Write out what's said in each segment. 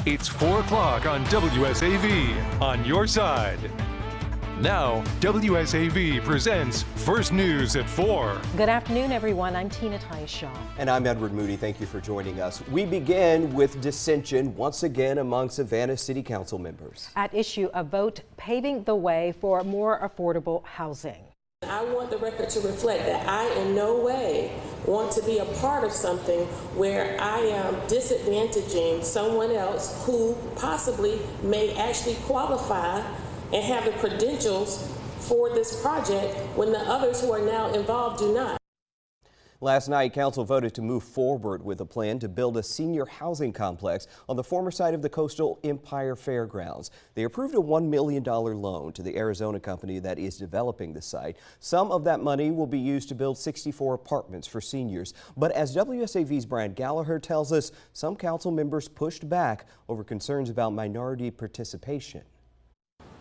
It's 4 o'clock on WSAV, on your side. Now, WSAV presents First News at 4. Good afternoon, everyone. I'm Tina Tyshaw. And I'm Edward Moody. Thank you for joining us. We begin with dissension once again among Savannah City Council members. At issue, a vote paving the way for more affordable housing. I want the record to reflect that I in no way want to be a part of something where I am disadvantaging someone else who possibly may actually qualify and have the credentials for this project when the others who are now involved do not. Last night, council voted to move forward with a plan to build a senior housing complex on the former site of the Coastal Empire Fairgrounds. They approved a $1 million loan to the Arizona company that is developing the site. Some of that money will be used to build 64 apartments for seniors. But as WSAV's Brian Gallagher tells us, some council members pushed back over concerns about minority participation.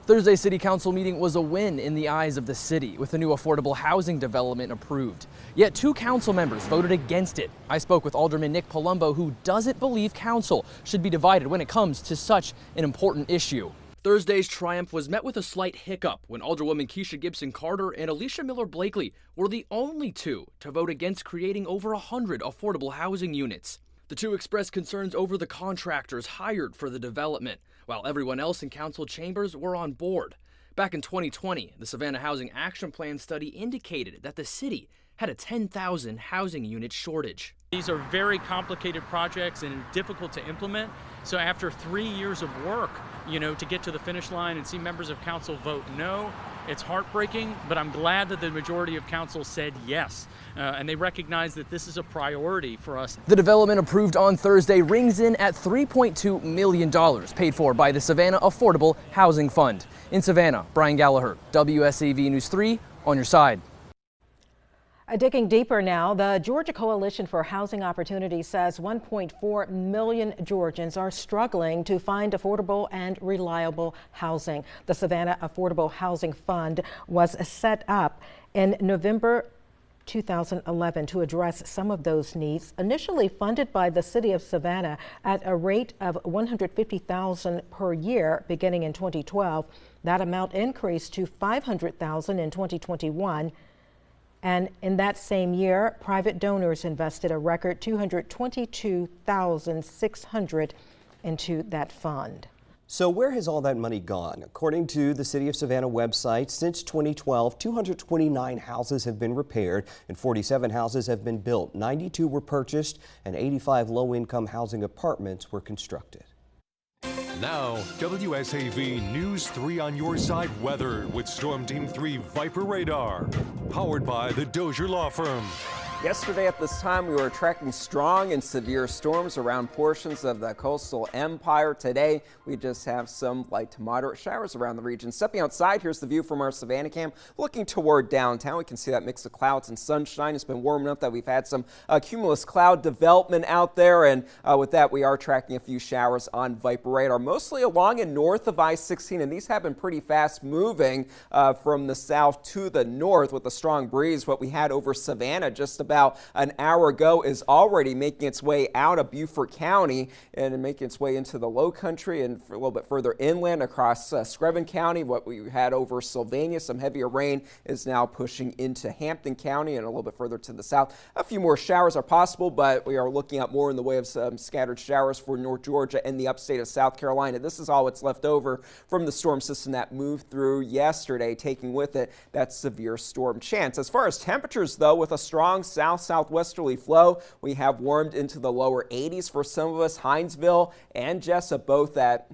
Thursday's City Council meeting was a win in the eyes of the city with a new affordable housing development approved. Yet 2 council members voted against it. I spoke with Alderman Nick Palumbo, who doesn't believe council should be divided when it comes to such an important issue. Thursday's triumph was met with a slight hiccup when Alderwoman Keisha Gibson Carter and Alicia Miller Blakely were the only 2 to vote against creating over 100 affordable housing units. The 2 expressed concerns over the contractors hired for the development, while everyone else in council chambers were on board. Back in 2020, the Savannah Housing Action Plan study indicated that the city had a 10,000 housing unit shortage. These are very complicated projects and difficult to implement. So after 3 years of work, to get to the finish line and see members of council vote no, it's heartbreaking, but I'm glad that the majority of council said yes, and they recognize that this is a priority for us. The development approved on Thursday rings in at $3.2 million, paid for by the Savannah Affordable Housing Fund. In Savannah, Brian Gallagher, WSAV News 3, on your side. Digging deeper now, the Georgia Coalition for Housing Opportunity says 1.4 million Georgians are struggling to find affordable and reliable housing. The Savannah Affordable Housing Fund was set up in November 2011 to address some of those needs, initially funded by the city of Savannah at a rate of $150,000 per year beginning in 2012. That amount increased to $500,000 in 2021. And in that same year, private donors invested a record $222,600 into that fund. So where has all that money gone? According to the City of Savannah website, since 2012, 229 houses have been repaired and 47 houses have been built. 92 were purchased and 85 low-income housing apartments were constructed. Now, WSAV News 3 on your side weather with Storm Team 3 Viper Radar. Powered by the Dozier Law Firm. Yesterday at this time, we were tracking strong and severe storms around portions of the coastal empire. Today, we just have some light to moderate showers around the region. Stepping outside, here's the view from our Savannah cam. Looking toward downtown, we can see that mix of clouds and sunshine. It's been warm enough that we've had some cumulus cloud development out there. And with that, we are tracking a few showers on Viper Radar, mostly along and north of I-16. And these have been pretty fast moving from the south to the north with a strong breeze. What we had over Savannah just about an hour ago is already making its way out of Beaufort County and making its way into the low country and a little bit further inland across Screven County. What we had over Sylvania, some heavier rain, is now pushing into Hampton County and a little bit further to the south. A few more showers are possible, but we are looking at more in the way of some scattered showers for North Georgia and the upstate of South Carolina. This is all what's left over from the storm system that moved through yesterday, taking with it that severe storm chance. As far as temperatures, though, with a strong southwesterly flow, we have warmed into the lower 80s for some of us. Hinesville and Jessup both at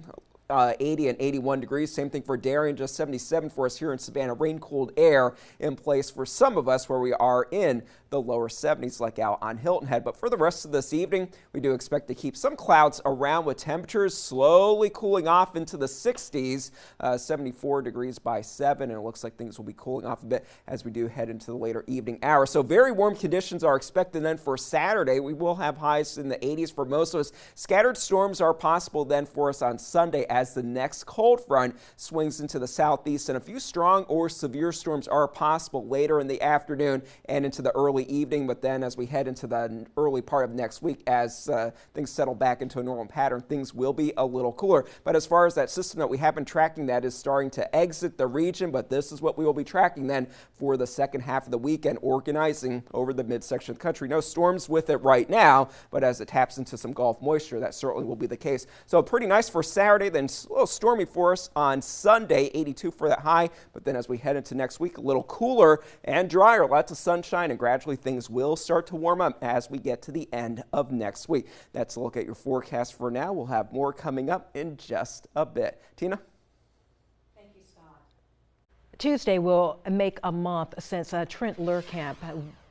80 and 81 degrees. Same thing for Darien, just 77 for us here in Savannah. Rain cooled air in place for some of us where we are in the lower 70s like out on Hilton Head. But for the rest of this evening, we do expect to keep some clouds around with temperatures slowly cooling off into the 60s, 74 degrees by 7. And it looks like things will be cooling off a bit as we do head into the later evening hours. So very warm conditions are expected then for Saturday. We will have highs in the 80s for most of us. Scattered storms are possible then for us on Sunday as the next cold front swings into the southeast, and a few strong or severe storms are possible later in the afternoon and into the early evening. But then as we head into the early part of next week, as things settle back into a normal pattern, things will be a little cooler. But as far as that system that we have been tracking, that is starting to exit the region, but this is what we will be tracking then for the second half of the weekend, organizing over the midsection of the country. No storms with it right now, but as it taps into some Gulf moisture, that certainly will be the case. So pretty nice for Saturday, then a little stormy for us on Sunday, 82 for that high. But then as we head into next week, a little cooler and drier, lots of sunshine, and gradually things will start to warm up as we get to the end of next week. That's a look at your forecast for now. We'll have more coming up in just a bit. Tina? Tuesday will make a month since Trent Lerkamp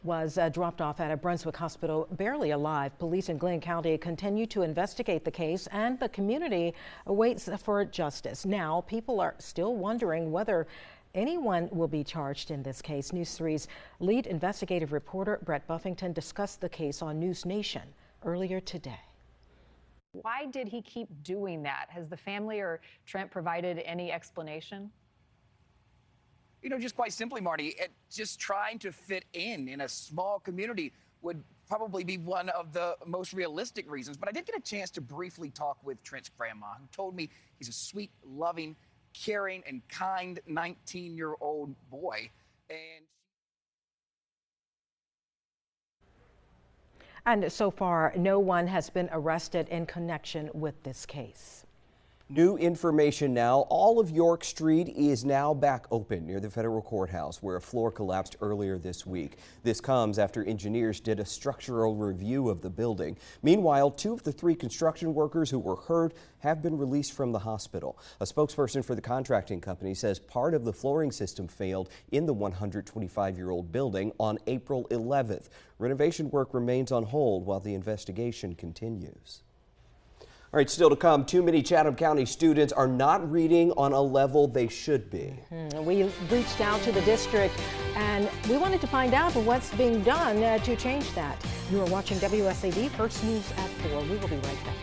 was dropped off at a Brunswick hospital barely alive. Police in Glenn County continue to investigate the case, and the community awaits for justice. Now, people are still wondering whether anyone will be charged in this case. News 3's lead investigative reporter Brett Buffington discussed the case on News Nation earlier today. Why did he keep doing that? Has the family or Trent provided any explanation? You know, just quite simply, Marty, just trying to fit in a small community would probably be one of the most realistic reasons. But I did get a chance to briefly talk with Trent's grandma, who told me he's a sweet, loving, caring, and kind 19-year-old boy. And so far, no one has been arrested in connection with this case. New information now. All of York Street is now back open near the federal courthouse, where a floor collapsed earlier this week. This comes after engineers did a structural review of the building. Meanwhile, 2 of the 3 construction workers who were hurt have been released from the hospital. A spokesperson for the contracting company says part of the flooring system failed in the 125-year-old building on April 11th. Renovation work remains on hold while the investigation continues. All right, still to come, too many Chatham County students are not reading on a level they should be. We reached out to the district and we wanted to find out what's being done to change that. You are watching WSAV First News at 4. We will be right back.